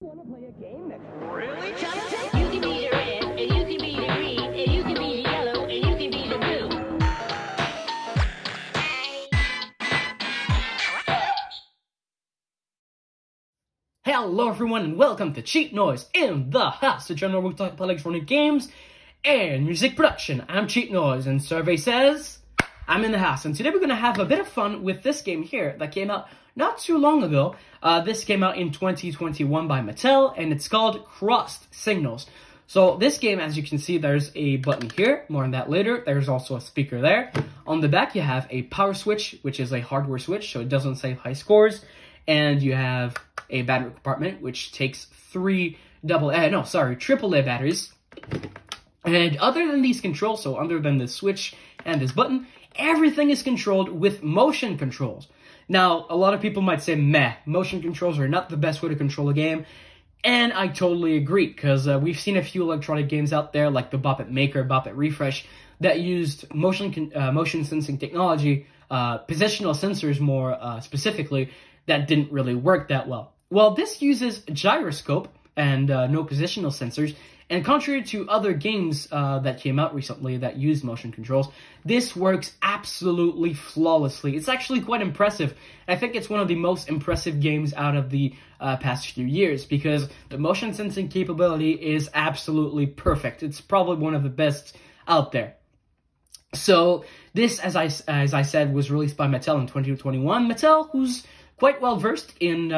Want to play a game that's really challenging? You can be the red, and you can be the green, and you can be the yellow, and you can be the blue. Hello everyone and welcome to Cheap Noise in the house, the channel where we talk about electronic games and music production. I'm Cheap Noise and survey says I'm in the house, and today we're going to have a bit of fun with this game here that came out not too long ago. This came out in 2021 by Mattel, and it's called Crossed Signals. So this game, as you can see, there's a button here, more on that later. There's also a speaker there. On the back you have a power switch, which is a hardware switch, so it doesn't save high scores. And you have a battery compartment, which takes three AAA batteries. And other than these controls, so other than the switch and this button, everything is controlled with motion controls. Now, a lot of people might say, meh, motion controls are not the best way to control a game. And I totally agree, because we've seen a few electronic games out there, like the Bop It Maker, Bop It Refresh, that used motion sensing technology, positional sensors more specifically, that didn't really work that well. Well, this uses a gyroscope and no positional sensors, and contrary to other games that came out recently that used motion controls, this works absolutely flawlessly. It's actually quite impressive. I think it's one of the most impressive games out of the past few years, because the motion sensing capability is absolutely perfect. It's probably one of the best out there. So this, as I said, was released by Mattel in 2021. Mattel, who's quite well versed in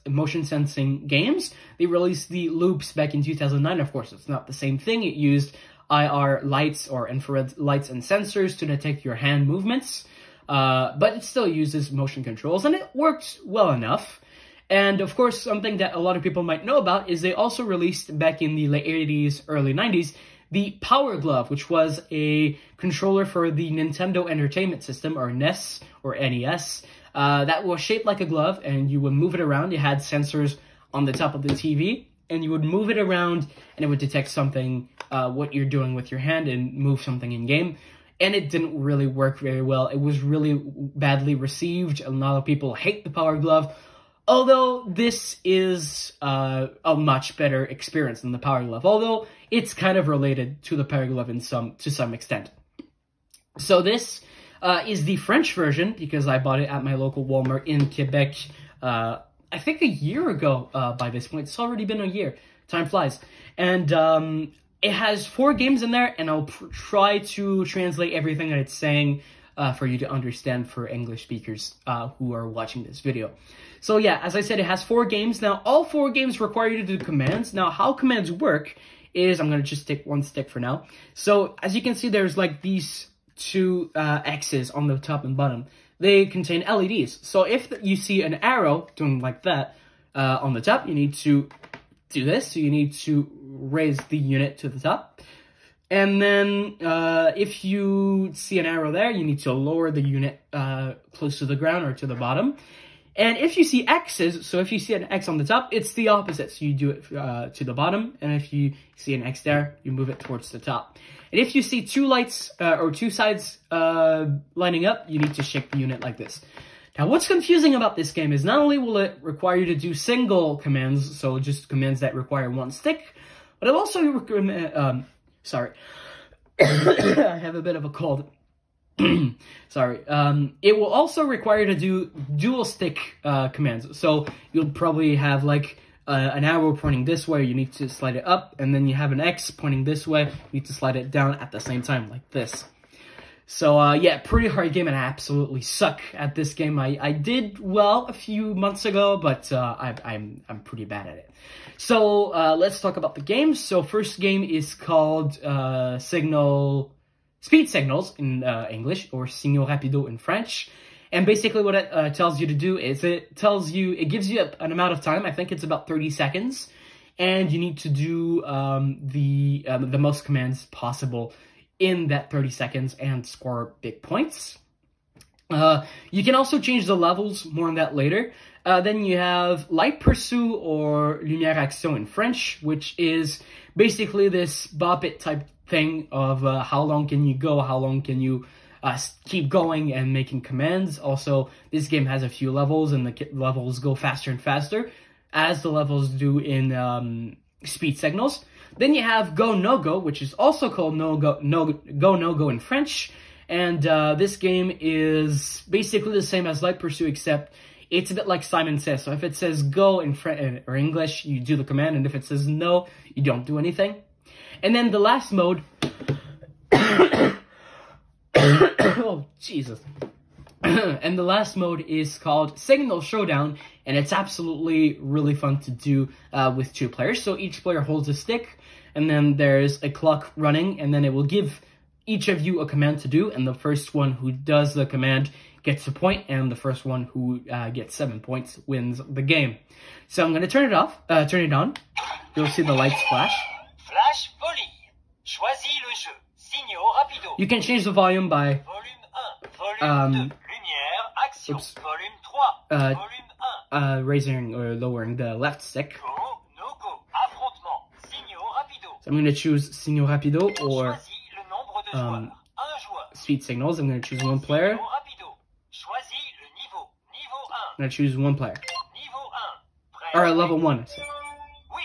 motion sensing games. They released the Loops back in 2009. Of course, it's not the same thing. It used IR lights or infrared lights and sensors to detect your hand movements, but it still uses motion controls, and it works well enough. And of course, something that a lot of people might know about is they also released back in the late 80s, early 90s, the Power Glove, which was a controller for the Nintendo Entertainment System, or NES, or NES, that was shaped like a glove, and you would move it around. It had sensors on the top of the TV, and you would move it around, and it would detect something, what you're doing with your hand, and move something in-game. And it didn't really work very well. It was really badly received. A lot of people hate the Power Glove, although this is a much better experience than the Power Glove, although it's kind of related to the Power Glove to some extent. So this is the French version, because I bought it at my local Walmart in Quebec, I think a year ago by this point. It's already been a year. Time flies. And it has 4 games in there, and I'll try to translate everything that it's saying for you to understand for English speakers who are watching this video. So yeah, as I said, it has 4 games. Now, all 4 games require you to do commands. Now, how commands work is, I'm going to just take one stick for now. So, as you can see, there's like these 2 X's on the top and bottom. They contain LEDs. So if you see an arrow doing like that on the top, you need to do this. So you need to raise the unit to the top. And then if you see an arrow there, you need to lower the unit close to the ground or to the bottom. And if you see X's, so if you see an X on the top, it's the opposite. So you do it to the bottom, and if you see an X there, you move it towards the top. And if you see 2 lights or 2 sides lining up, you need to shake the unit like this. Now, what's confusing about this game is not only will it require you to do single commands, so just commands that require 1 stick, but it also sorry, I have a bit of a cold. Sorry. It will also require you to do dual stick commands. So you'll probably have like an arrow pointing this way, you need to slide it up, and then you have an X pointing this way, you need to slide it down at the same time, like this. So yeah, pretty hard game, and I absolutely suck at this game. I did well a few months ago, but I'm pretty bad at it. So let's talk about the games. So first game is called Speed Signals in English, or Signaux Rapido in French. And basically what it tells you to do is it gives you an amount of time. I think it's about 30 seconds. And you need to do the most commands possible in that 30 seconds and score big points. You can also change the levels, more on that later. Then you have Light Pursuit, or Lumière Action in French, which is basically this Bop It type thing of how long can you go, how long can you keep going and making commands. Also, this game has a few levels, and the levels go faster and faster. as the levels do in Speed Signals. Then you have Go No Go, which is also called Go No Go in French. And this game is basically the same as Light Pursuit, except it's a bit like Simon Says. So if it says go in French or English, you do the command, and if it says no, you don't do anything. And then the last mode, oh Jesus! And the last mode is called Signal Showdown, and it's absolutely really fun to do with 2 players. So each player holds a stick, and then there's a clock running, and then it will give each of you a command to do, and the first one who does the command gets a point, and the first one who gets 7 points wins the game. So I'm gonna turn it on. You'll see the lights flash. Flash folie. Choisis le jeu. Signaux rapido. You can change the volume by Volume 1, volume 2, lumière, action. Volume 3, volume 1. Raising or lowering the left stick. Go, no go, affrontement. Signaux rapido. So I'm gonna choose Signaux Rapido or Choisis le nombre de joueurs. Un joueur. Speed Signals. I'm gonna choose one player. Signaux rapido. Choisis le niveau. Niveau 1. I'm gonna choose one player. Niveau 1. Prêt? Or level 1. Oui.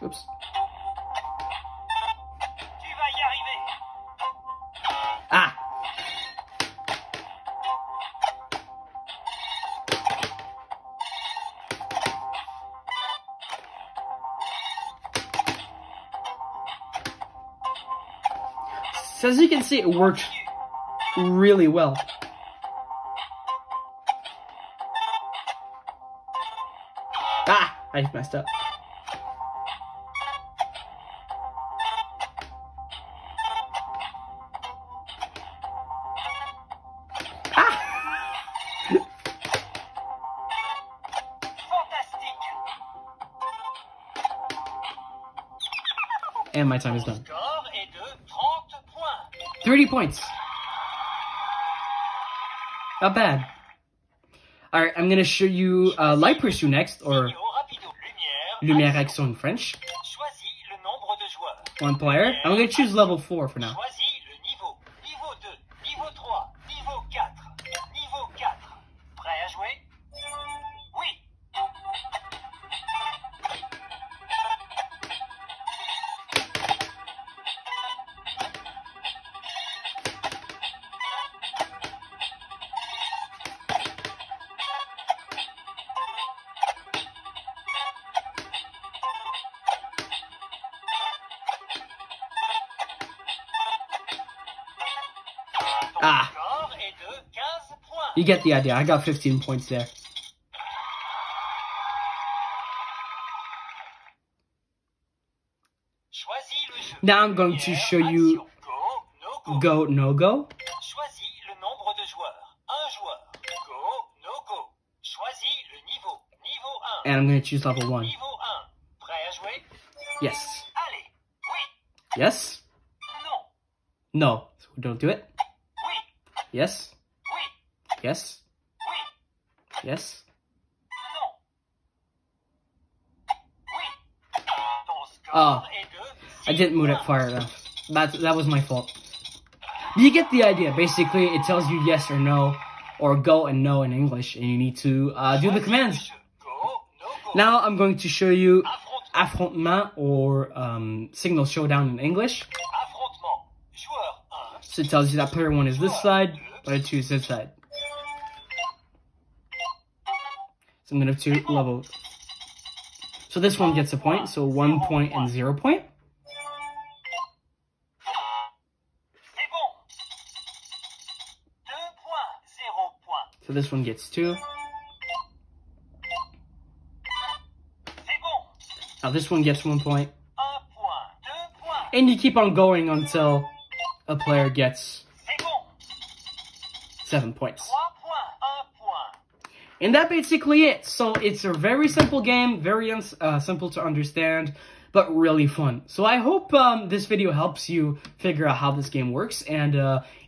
Oops. Tu vas y arriver. Ah! So as you can see, it worked really well. Ah! I messed up. Fantastique. And my time is done. Score est de 30 points. 30 points. Not bad. Alright, I'm gonna show you Light Pursuit next, or Signaux rapido. Lumière. Lumière Action in French. Choisis le nombre de joueurs. One player. I'm gonna choose level 4 for now. Choisis le niveau. Niveau 2, niveau 3, niveau 4. Niveau 4. Prêt à jouer? Oui. Ah, Score est de 15 points. you get the idea. I got 15 points there. Choisis le jeu. Now I'm going to show you Action. Go, no go. Go No Go. Choisis le nombre de joueurs. Un joueur. Go, no go. Choisis le niveau. Niveau 1. And I'm gonna choose level 1. Niveau 1. Prêt à jouer? Yes. Allez. Oui. Yes? Non. No. So don't do it. Oui. Yes? Oui. Yes? Oui. Yes? Non. Oui. Ton score Oh, est de 6 I didn't move it points. far enough. That was my fault. You get the idea. Basically, it tells you yes or no, or go and no in English, and you need to do the commands. Go, no go. Now I'm going to show you Affrontement. Affrontement, or Signal Showdown in English. Affrontement. Joueur 1. So it tells you that player 1 is this side, player 2 is this side. So I'm going to do level. So this one gets a point, so 1 point and 0 point. C'est bon. 2 points. 0 points. So this one gets 2. C'est bon. Now this one gets 1 point. 1 point. 2 points. And you keep on going until a player gets C'est bon. 7 points. 3 points. 1 point. And that's basically it. So it's a very simple game, very simple to understand, but really fun. So I hope this video helps you figure out how this game works. And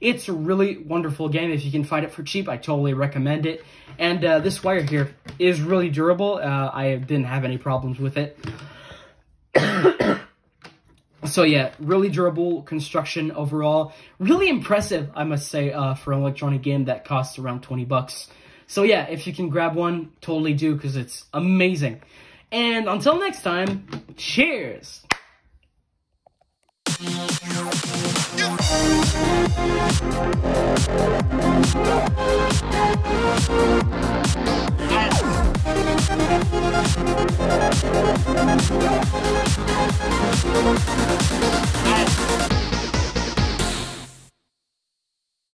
it's a really wonderful game. If you can find it for cheap, I totally recommend it. And this wire here is really durable. I didn't have any problems with it. So yeah, really durable construction overall. Really impressive, I must say, for an electronic game that costs around 20 bucks. So yeah, if you can grab one, totally do, because it's amazing. And until next time, cheers!